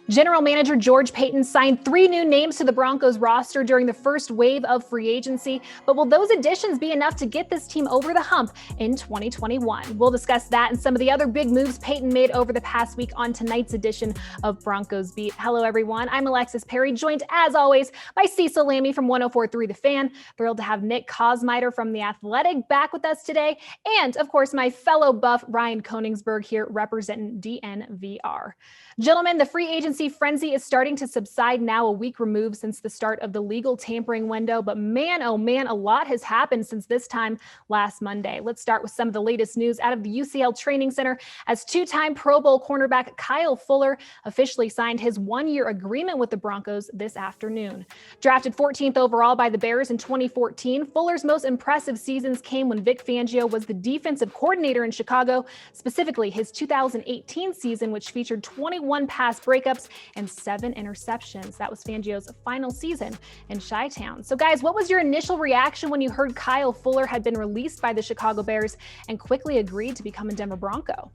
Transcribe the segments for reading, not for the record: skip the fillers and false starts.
General Manager George Paton signed 3 new names to the Broncos roster during the first wave of free agency, but will those additions be enough to get this team over the hump in 2021? We'll discuss that and some of the other big moves Paton made over the past week on tonight's edition of Broncos Beat. Hello, everyone. I'm Alexis Perry, joined as always by Cecil Lammey from 104.3 The Fan. Thrilled to have Nick Kosmider from The Athletic back with us today. And, of course, my fellow buff Ryan Koenigsberg here representing DNVR. Gentlemen, the free agency frenzy is starting to subside now, a week removed since the start of the legal tampering window. But man, oh man, a lot has happened since this time last Monday. Let's start with some of the latest news out of the UCL Training Center as two-time Pro Bowl cornerback Kyle Fuller officially signed his one-year agreement with the Broncos this afternoon. Drafted 14th overall by the Bears in 2014, Fuller's most impressive seasons came when Vic Fangio was the defensive coordinator in Chicago, specifically his 2018 season, which featured 21 pass breakups and 7 interceptions. That was Fangio's final season in Chi-Town. So guys, what was your initial reaction when you heard Kyle Fuller had been released by the Chicago Bears and quickly agreed to become a Denver Bronco?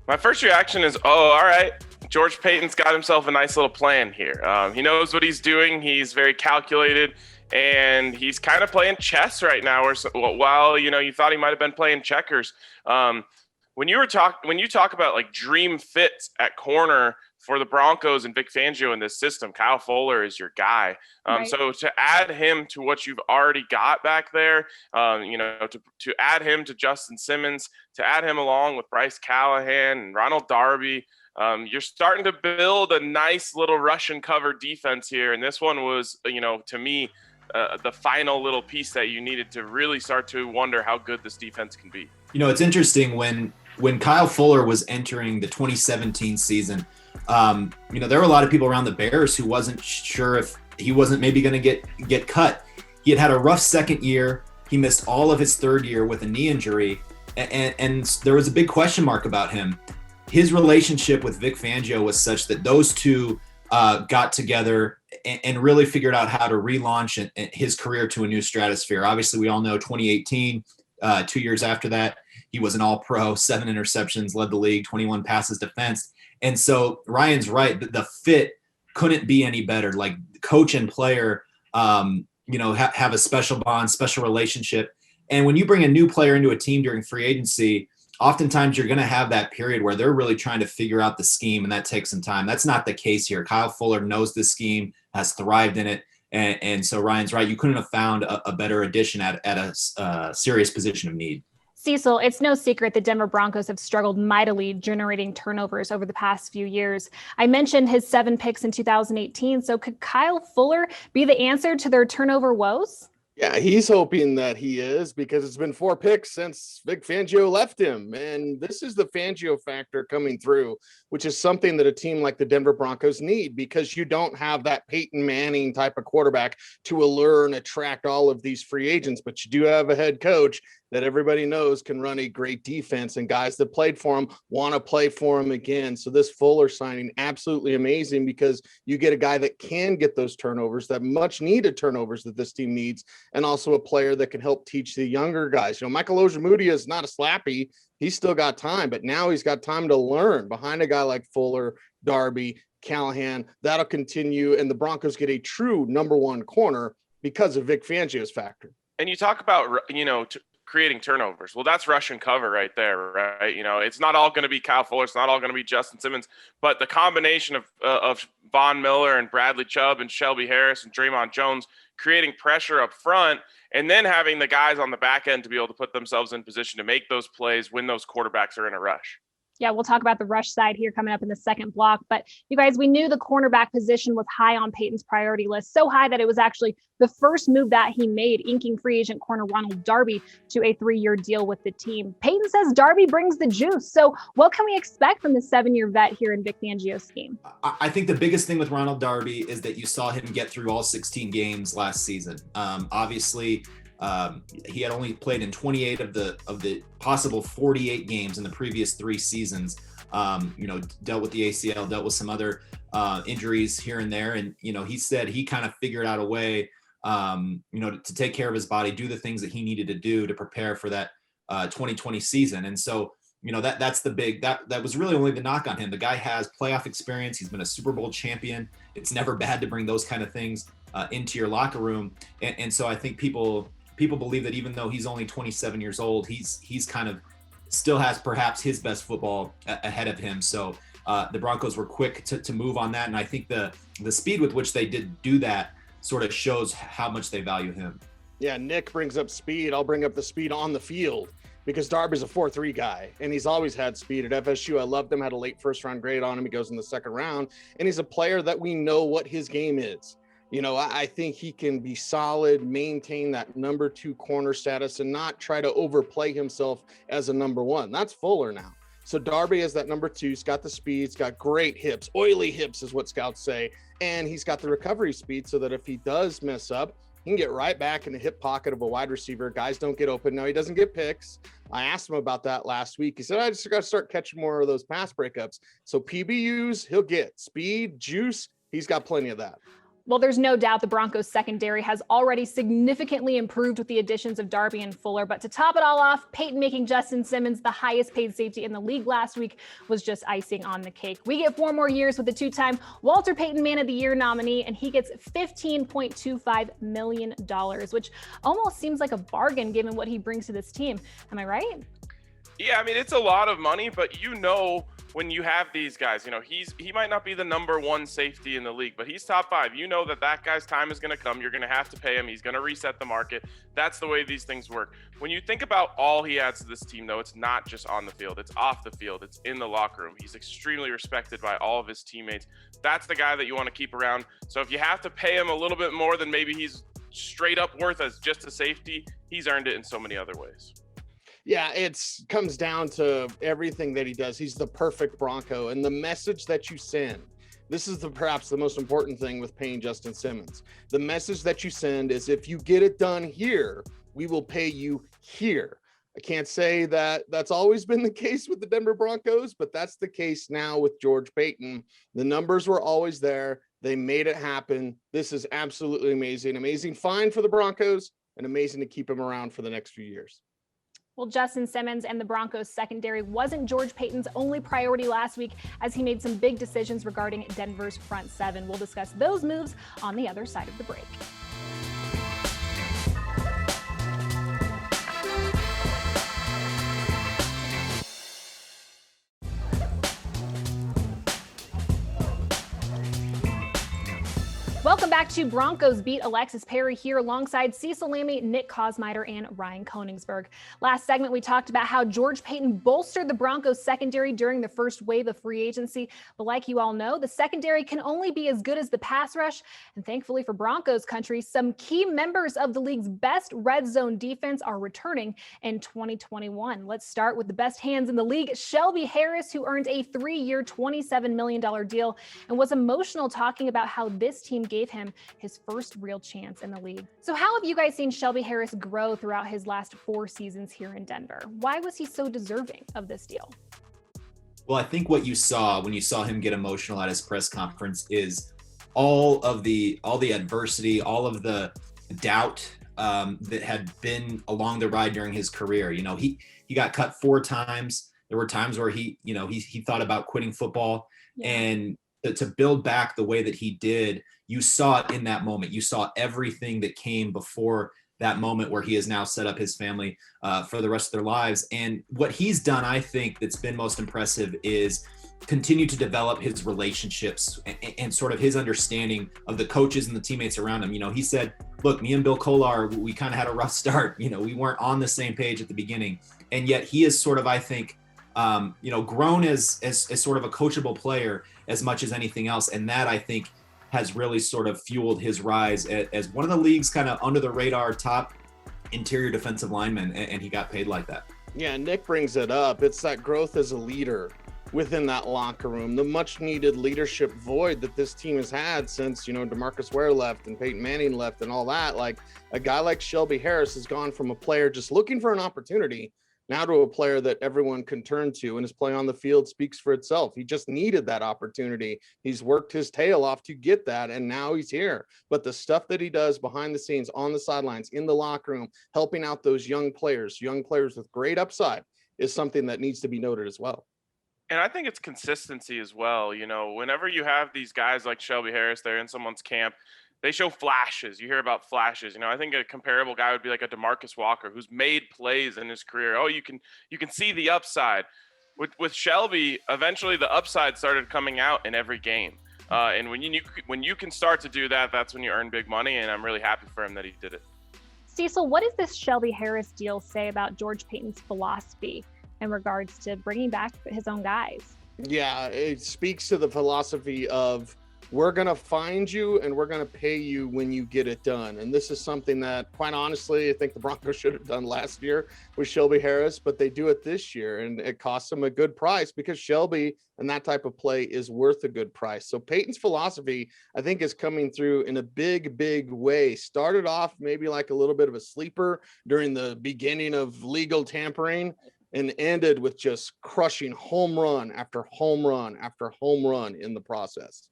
My first reaction is, oh, all right. George Paton's got himself a nice little plan here. He knows what he's doing. He's very calculated, and he's kind of playing chess right now. While you thought he might have been playing checkers. When you talk about like dream fits at corner for the Broncos and Vic Fangio in this system, Kyle Fuller is your guy. Right. So to add him to what you've already got back there, to add him to Justin Simmons, to add him along with Bryce Callahan and RONALD Darby, you're starting to build a nice little Russian cover defense here. And this one was, to me, the final little piece that you needed to really start to wonder how good this defense can be. It's interesting when Kyle Fuller was entering the 2017 season, there were a lot of people around the Bears who wasn't sure if he wasn't maybe going to get cut. He had a rough second year. He missed all of his third year with a knee injury, and there was a big question mark about him. His relationship with Vic Fangio was such that those two got together and really figured out how to relaunch his career to a new stratosphere. Obviously, we all know 2018, 2 years after that, he was an all-pro, 7 interceptions, led the league, 21 passes defensed. And so Ryan's right. The fit couldn't be any better. Like coach and player, have a special bond, special relationship. And when you bring a new player into a team during free agency, oftentimes you're going to have that period where they're really trying to figure out the scheme, and that takes some time. That's not the case here. Kyle Fuller knows this scheme, has thrived in it. And so Ryan's right. You couldn't have found a better addition at a serious position of need. Cecil, it's no secret the Denver Broncos have struggled mightily generating turnovers over the past few years. I mentioned his 7 picks in 2018. So could Kyle Fuller be the answer to their turnover woes? Yeah, he's hoping that he is, because it's been 4 picks since Vic Fangio left him. And this is the Fangio factor coming through, which is something that a team like the Denver Broncos need, because you don't have that Peyton Manning type of quarterback to allure and attract all of these free agents. But you do have a head coach that everybody knows can run a great defense, and guys that played for him want to play for him again. So this Fuller signing, absolutely amazing, because you get a guy that can get those turnovers, that much needed turnovers that this team needs, and also a player that can help teach the younger guys. Michael Ojemudia is not a slappy. He's still got time, but now he's got time to learn behind a guy like Fuller, Darby, Callahan. That'll continue, and the Broncos get a true number 1 corner because of Vic Fangio's factor. And you talk about, creating turnovers. Well, that's Russian cover right there, right? It's not all going to be Kyle Fuller. It's not all going to be Justin Simmons, but the combination of Von Miller and Bradley Chubb and Shelby Harris and Draymond Jones creating pressure up front, and then having the guys on the back end to be able to put themselves in position to make those plays when those quarterbacks are in a rush. Yeah, we'll talk about the rush side here coming up in the second block. But you guys, we knew the cornerback position was high on Paton's priority list, so high that it was actually the first move that he made, inking free agent corner RONALD Darby to a 3-year deal with the team. Paton says Darby brings the juice. So what can we expect from the 7-year vet here in Vic Fangio's scheme? I think the biggest thing with RONALD Darby is that you saw him get through all 16 games last season. Obviously, he had only played in 28 of the possible 48 games in the previous 3 seasons. Dealt with the ACL, dealt with some other injuries here and there. And, he said he kind of figured out a way, to take care of his body, do the things that he needed to do to prepare for that 2020 season. And so, that's the big, that was really only the knock on him. The guy has playoff experience. He's been a Super Bowl champion. It's never bad to bring those kind of things into your locker room. And so I think people believe that even though he's only 27 years old, he's kind of still has perhaps his best football ahead of him. So the Broncos were quick to move on that. And I think the speed with which they did do that sort of shows how much they value him. Yeah, Nick brings up speed. I'll bring up the speed on the field, because Darby's a 4.3 guy, and he's always had speed at FSU. I loved him, had a late first-round grade on him. He goes in the second round, and he's a player that we know what his game is. I think he can be solid, maintain that number 2 corner status, and not try to overplay himself as a number 1. That's Fuller now. So Darby is that number 2. He's got the speed. He's got great hips. Oily hips is what scouts say. And he's got the recovery speed so that if he does mess up, he can get right back in the hip pocket of a wide receiver. Guys don't get open. No, he doesn't get picks. I asked him about that last week. He said, I just got to start catching more of those pass breakups. So PBUs, he'll get speed, juice. He's got plenty of that. Well, there's no doubt the Broncos secondary has already significantly improved with the additions of Darby and Fuller. But to top it all off, Paton making Justin Simmons the highest paid safety in the league last week was just icing on the cake. We get 4 more years with the 2-time Walter Payton Man of the Year nominee, and he gets $15.25 million, which almost seems like a bargain given what he brings to this team. Am I right? Yeah, I mean, it's a lot of money, but when you have these guys, he might not be the number 1 safety in the league, but he's top 5. That guy's time is going to come. You're going to have to pay him. He's going to reset the market. That's the way these things work. When you think about all he adds to this team, though, it's not just on the field. It's off the field. It's in the locker room. He's extremely respected by all of his teammates. That's the guy that you want to keep around. So if you have to pay him a little bit more than maybe he's straight up worth as just a safety, he's earned it in so many other ways. Yeah, it comes down to everything that he does. He's the perfect Bronco, and the message that you send. This is perhaps the most important thing with paying Justin Simmons. The message that you send is, if you get it done here, we will pay you here. I can't say that that's always been the case with the Denver Broncos, but that's the case now with George Paton. The numbers were always there. They made it happen. This is absolutely amazing. Amazing find for the Broncos, and amazing to keep him around for the next few years. Well, Justin Simmons and the Broncos secondary wasn't George Paton's only priority last week, as he made some big decisions regarding Denver's front 7. We'll discuss those moves on the other side of the break. Welcome back to Broncos Beat. Alexis Perry here alongside Cecil Lammey, Nick Kosmider, and Ryan Koenigsberg. Last segment, we talked about how George Paton bolstered the Broncos secondary during the first wave of free agency. But like you all know, the secondary can only be as good as the pass rush. And thankfully for Broncos country, some key members of the league's best red zone defense are returning in 2021. Let's start with the best hands in the league, Shelby Harris, who earned a 3-year, $27 million deal and was emotional talking about how this team gave him his first real chance in the league. So how have you guys seen Shelby Harris grow throughout his last 4 seasons here in Denver? Why was he so deserving of this deal? Well, I think what you saw when you saw him get emotional at his press conference is all the adversity, all of the doubt that had been along the ride during his career. He got cut 4 times. There were times where he thought about quitting football, and to build back the way that he did, you saw it in that moment. You saw everything that came before that moment where he has now set up his family for the rest of their lives. And what he's done, I think, that's been most impressive is continue to develop his relationships and sort of his understanding of the coaches and the teammates around him. He said, look, me and Bill Kolar, we kind of had a rough start. We weren't on the same page at the beginning. And yet he is sort of, I think, grown as sort of a coachable player as much as anything else. And that, I think, has really sort of fueled his rise as one of the league's kind of under the radar top interior defensive lineman. And he got paid like that. Yeah, Nick brings it up. It's that growth as a leader within that locker room, the much needed leadership void that this team has had since, DeMarcus Ware left and Peyton Manning left and all that. Like, a guy like Shelby Harris has gone from a player just looking for an opportunity now to a player that everyone can turn to, and his play on the field speaks for itself. He just needed that opportunity. He's worked his tail off to get that, and now he's here. But the stuff that he does behind the scenes, on the sidelines, in the locker room, helping out those young players with great upside, is something that needs to be noted as well. And I think it's consistency as well. You know, whenever you have these guys like Shelby Harris, they're in someone's camp, they show flashes. You hear about flashes. You know, I think a comparable guy would be like a DeMarcus Walker, who's made plays in his career. Oh, you can see the upside. With Shelby, eventually the upside started coming out in every game. And when you can start to do that, that's when you earn big money. And I'm really happy for him that he did it. Cecil, what does this Shelby Harris deal say about George Paton's philosophy in regards to bringing back his own guys? Yeah, it speaks to the philosophy of, we're going to find you and we're going to pay you when you get it done. And this is something that, quite honestly, I think the Broncos should have done last year with Shelby Harris, but they do it this year, and it costs them a good price because Shelby and that type of play is worth a good price. So Paton's philosophy, I think, is coming through in a big, big way. Started off maybe like a little bit of a sleeper during the beginning of legal tampering, and ended with just crushing home run after home run after home run in the process.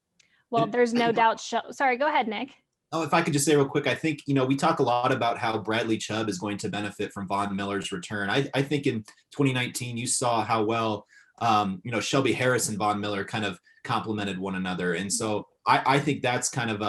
Well, there's no doubt. Sorry, go ahead, Nick. Oh, if I could just say real quick, I think, we talk a lot about how Bradley Chubb is going to benefit from Von Miller's return. I think in 2019, you saw how well, Shelby Harris and Von Miller kind of complemented one another. And so I think that's kind of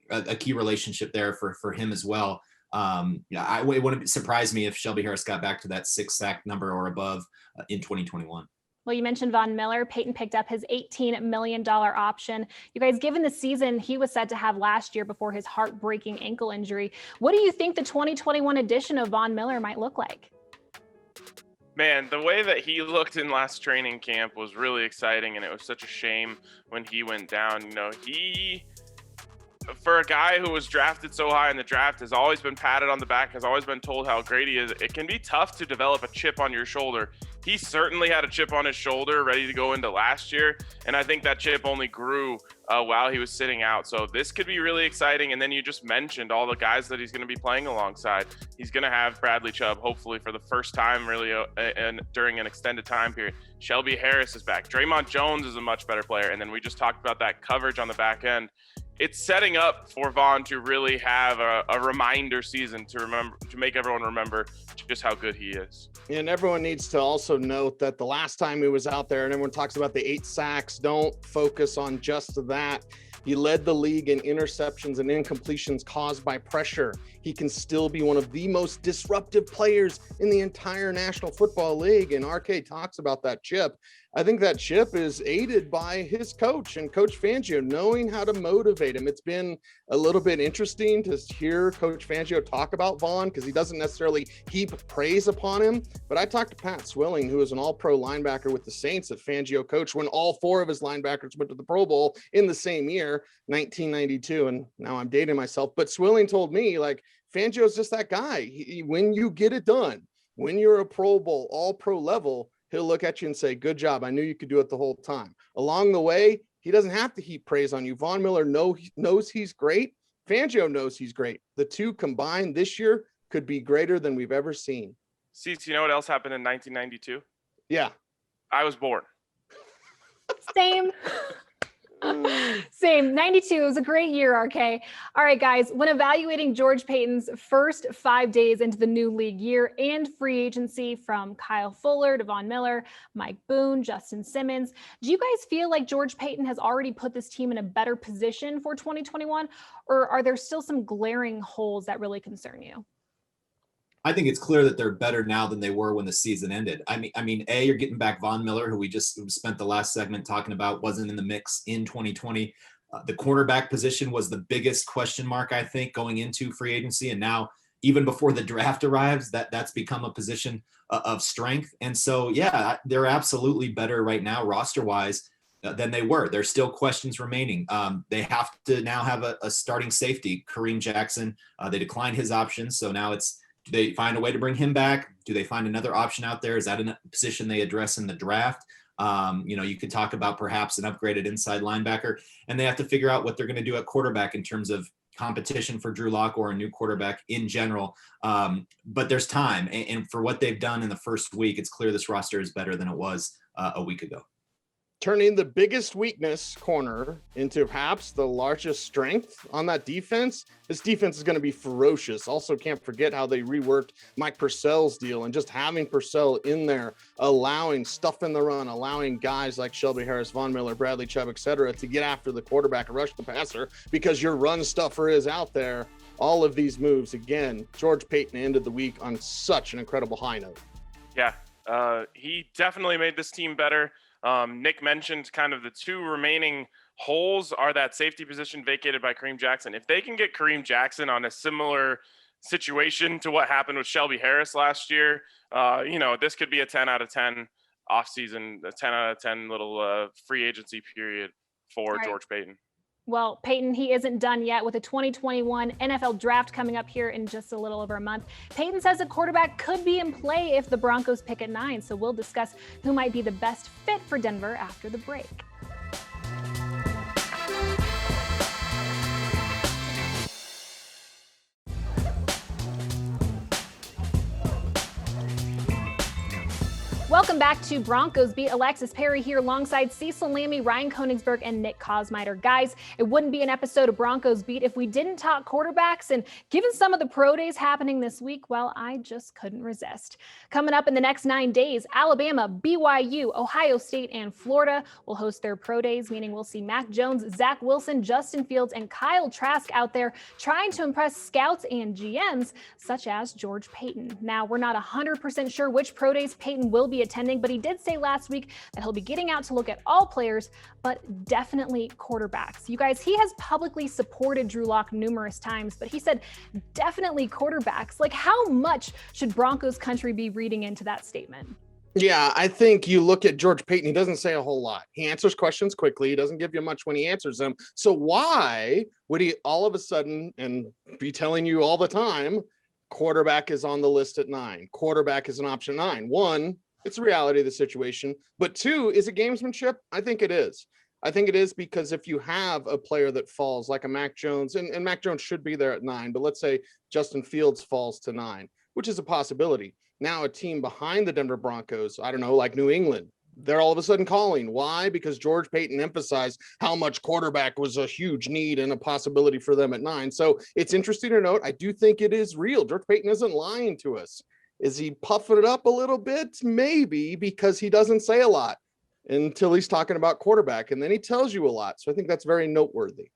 a key relationship there for him as well. It wouldn't surprise me if Shelby Harris got back to that 6 sack number or above in 2021. Well, you mentioned Von Miller. Paton picked up his $18 million option. You guys, given the season he was set to have last year before his heartbreaking ankle injury, what do you think the 2021 edition of Von Miller might look like? Man, the way that he looked in last training camp was really exciting, and it was such a shame when he went down. For a guy who was drafted so high in the draft, has always been patted on the back, has always been told how great he is. It can be tough to develop a chip on your shoulder. He certainly had a chip on his shoulder ready to go into last year, and I think that chip only grew while he was sitting out. So this could be really exciting. And then you just mentioned all the guys that he's going to be playing alongside. He's going to have Bradley Chubb, hopefully for the first time really and during an extended time period. Shelby Harris is back. Draymond Jones is a much better player. And then we just talked about that coverage on the back end. It's setting up for Von to really have a reminder season to make everyone remember just how good he is. And everyone needs to also note that the last time he was out there, and everyone talks about the 8 sacks, don't focus on just that. He led the league in interceptions and incompletions caused by pressure. He can still be one of the most disruptive players in the entire National Football League. And RK talks about that chip. I think that chip is aided by his coach and Coach Fangio knowing how to motivate him. It's been a little bit interesting to hear Coach Fangio talk about Von because he doesn't necessarily heap praise upon him. But I talked to Pat Swilling, who is an all-pro linebacker with the Saints that Fangio coached when all 4 of his linebackers went to the Pro Bowl in the same year, 1992. And now I'm dating myself. But Swilling told me, Fangio is just that guy. When you get it done, when you're a Pro Bowl, all-pro level, he'll look at you and say, good job. I knew you could do it the whole time. Along the way, he doesn't have to heap praise on you. Von Miller knows he's great. Fangio knows he's great. The two combined this year could be greater than we've ever seen. See, you know what else happened in 1992? Yeah. I was born. Same. Same. 92 was a great year, RK. All right, guys, when evaluating George Paton's first 5 days into the new league year and free agency from Kyle Fuller to Von Miller, Mike Boone, Justin Simmons, do you guys feel like George Paton has already put this team in a better position for 2021, or are there still some glaring holes that really concern you? I think it's clear that they're better now than they were when the season ended. I mean, you're getting back Von Miller, who we just spent the last segment talking about, wasn't in the mix in 2020. The cornerback position was the biggest question mark, I think, going into free agency. And now, even before the draft arrives, that's become a position of strength. And so, yeah, they're absolutely better right now, roster-wise, than they were. There's still questions remaining. They have to now have a starting safety, Kareem Jackson. They declined his options, so now do they find a way to bring him back? Do they find another option out there? Is that a position they address in the draft? You could talk about perhaps an upgraded inside linebacker, and they have to figure out what they're going to do at quarterback in terms of competition for Drew Lock or a new quarterback in general. But there's time. And for what they've done in the first week, it's clear this roster is better than it was a week ago. turning the biggest weakness corner into perhaps the largest strength on that defense. This defense is going to be ferocious. Also, can't forget how they reworked Mike Purcell's deal, and just having Purcell in there, allowing stuff in the run, allowing guys like Shelby Harris, Von Miller, Bradley Chubb, etc., to get after the quarterback and rush the passer because your run stuffer is out there. All of these moves, again, George Paton ended the week on such an incredible high note. Yeah, he definitely made this team better. Nick mentioned kind of the two remaining holes are that safety position vacated by Kareem Jackson. If they can get Kareem Jackson on a similar situation to what happened with Shelby Harris last year, this could be a 10 out of 10 offseason, a 10 out of 10 little free agency period for George Paton. Well, Paton, he isn't done yet with the 2021 NFL draft coming up here in just a little over a month. Paton says a quarterback could be in play if the Broncos pick at 9. So we'll discuss who might be the best fit for Denver after the break. Welcome back to Broncos Beat. Alexis Perry here alongside Cecil Lammey, Ryan Koenigsberg, and Nick Kosmider. Guys, it wouldn't be an episode of Broncos Beat if we didn't talk quarterbacks, and given some of the pro days happening this week, well, I just couldn't resist. Coming up in the next 9 days, Alabama, BYU, Ohio State, and Florida will host their pro days, meaning we'll see Mac Jones, Zach Wilson, Justin Fields, and Kyle Trask out there trying to impress scouts and GMs, such as George Paton. Now, we're not 100% sure which pro days Paton will be attending, but he did say last week that he'll be getting out to look at all players, but definitely quarterbacks. You guys, he has publicly supported Drew Lock numerous times, but he said definitely quarterbacks. Like, how much should Broncos country be reading into that statement? Yeah, I think you look at George Paton, he doesn't say a whole lot. He answers questions quickly. He doesn't give you much when he answers them. So why would he all of a sudden and be telling you all the time, quarterback is on the list at 9, quarterback is an option 9? One, it's the reality of the situation. But two, is it gamesmanship? I think it is. I think it is because if you have a player that falls like a Mac Jones, and Mac Jones should be there at 9, but let's say Justin Fields falls to 9, which is a possibility. Now a team behind the Denver Broncos, I don't know, like New England, they're all of a sudden calling. Why? Because George Paton emphasized how much quarterback was a huge need and a possibility for them at 9. So it's interesting to note, I do think it is real. George Paton isn't lying to us. Is he puffing it up a little bit? Maybe, because he doesn't say a lot until he's talking about quarterback, and then he tells you a lot. So I think that's very noteworthy.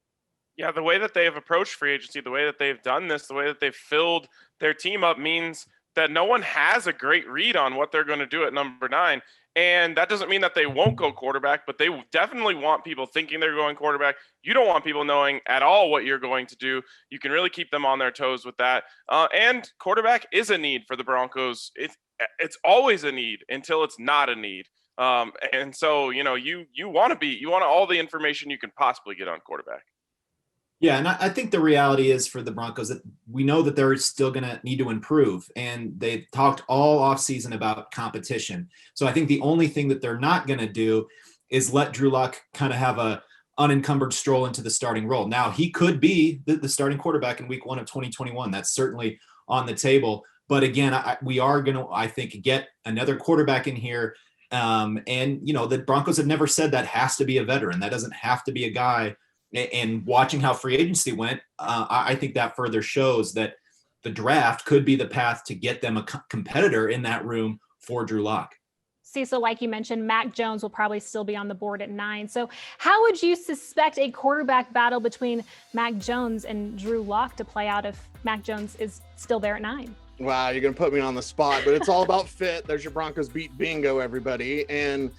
Yeah, the way that they have approached free agency, the way that they've done this, the way that they've filled their team up means that no one has a great read on what they're going to do at number 9. And that doesn't mean that they won't go quarterback, but they definitely want people thinking they're going quarterback. You don't want people knowing at all what you're going to do. You can really keep them on their toes with that. And quarterback is a need for the Broncos. It's always a need until it's not a need. And so, you want all the information you can possibly get on quarterback. Yeah, and I think the reality is for the Broncos that we know that they're still going to need to improve, and they've talked all offseason about competition. So I think the only thing that they're not going to do is let Drew Lock kind of have a unencumbered stroll into the starting role. Now, he could be the starting quarterback in week 1 of 2021. That's certainly on the table. But again, we are going to, I think, get another quarterback in here. And, the Broncos have never said that has to be a veteran. That doesn't have to be a guy. And watching how free agency went, I think that further shows that the draft could be the path to get them a competitor in that room for Drew Lock. Cecil, like you mentioned, Mac Jones will probably still be on the board at 9. So how would you suspect a quarterback battle between Mac Jones and Drew Lock to play out if Mac Jones is still there at 9? Wow, you're going to put me on the spot, but it's all about fit. There's your Broncos Beat bingo, everybody. And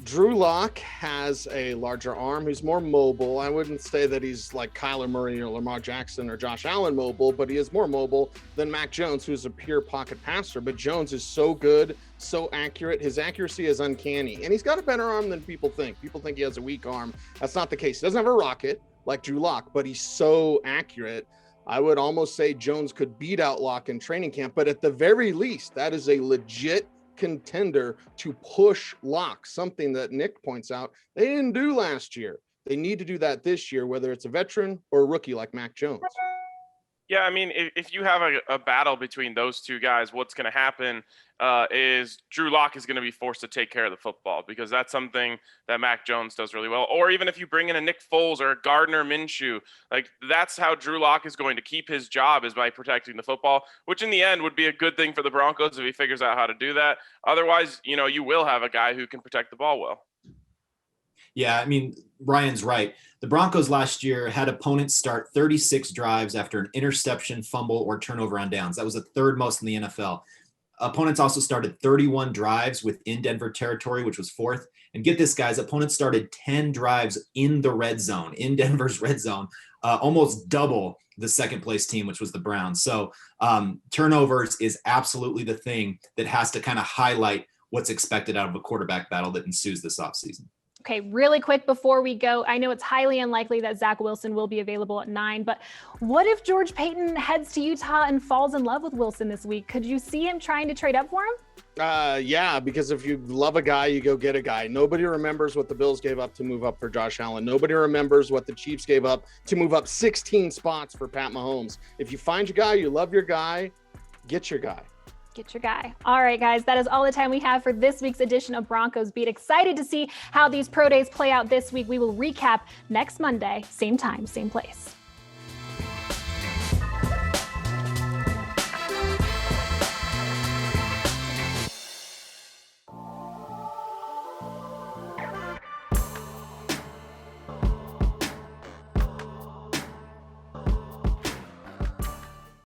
Drew Lock has a larger arm. He's more mobile. I wouldn't say that he's like Kyler Murray or Lamar Jackson or Josh Allen mobile, but he is more mobile than Mac Jones, who's a pure pocket passer. But Jones is so good, so accurate. His accuracy is uncanny. And he's got a better arm than people think. People think he has a weak arm. That's not the case. He doesn't have a rocket like Drew Lock, but he's so accurate. I would almost say Jones could beat out Lock in training camp, but at the very least, that is a legit contender to push Lock, something that Nick points out they didn't do last year. They need to do that this year, whether it's a veteran or a rookie like Mac Jones. Yeah, I mean, if you have a battle between those two guys, what's going to happen is Drew Lock is going to be forced to take care of the football, because that's something that Mac Jones does really well. Or even if you bring in a Nick Foles or a Gardner Minshew, like that's how Drew Lock is going to keep his job, is by protecting the football, which in the end would be a good thing for the Broncos if he figures out how to do that. Otherwise, you will have a guy who can protect the ball well. Yeah, I mean, Ryan's right. The Broncos last year had opponents start 36 drives after an interception, fumble, or turnover on downs. That was the third most in the NFL. Opponents also started 31 drives within Denver territory, which was fourth. And get this, guys, opponents started 10 drives in the red zone, in Denver's red zone, almost double the second place team, which was the Browns. So turnovers is absolutely the thing that has to kind of highlight what's expected out of a quarterback battle that ensues this offseason. Okay, really quick before we go, I know it's highly unlikely that Zach Wilson will be available at 9, but what if George Paton heads to Utah and falls in love with Wilson this week? Could you see him trying to trade up for him? Yeah, because if you love a guy, you go get a guy. Nobody remembers what the Bills gave up to move up for Josh Allen. Nobody remembers what the Chiefs gave up to move up 16 spots for Pat Mahomes. If you find your guy, you love your guy, get your guy. Get your guy. All right, guys, that is all the time we have for this week's edition of Broncos Beat. Excited to see how these pro days play out this week. We will recap next Monday, same time, same place.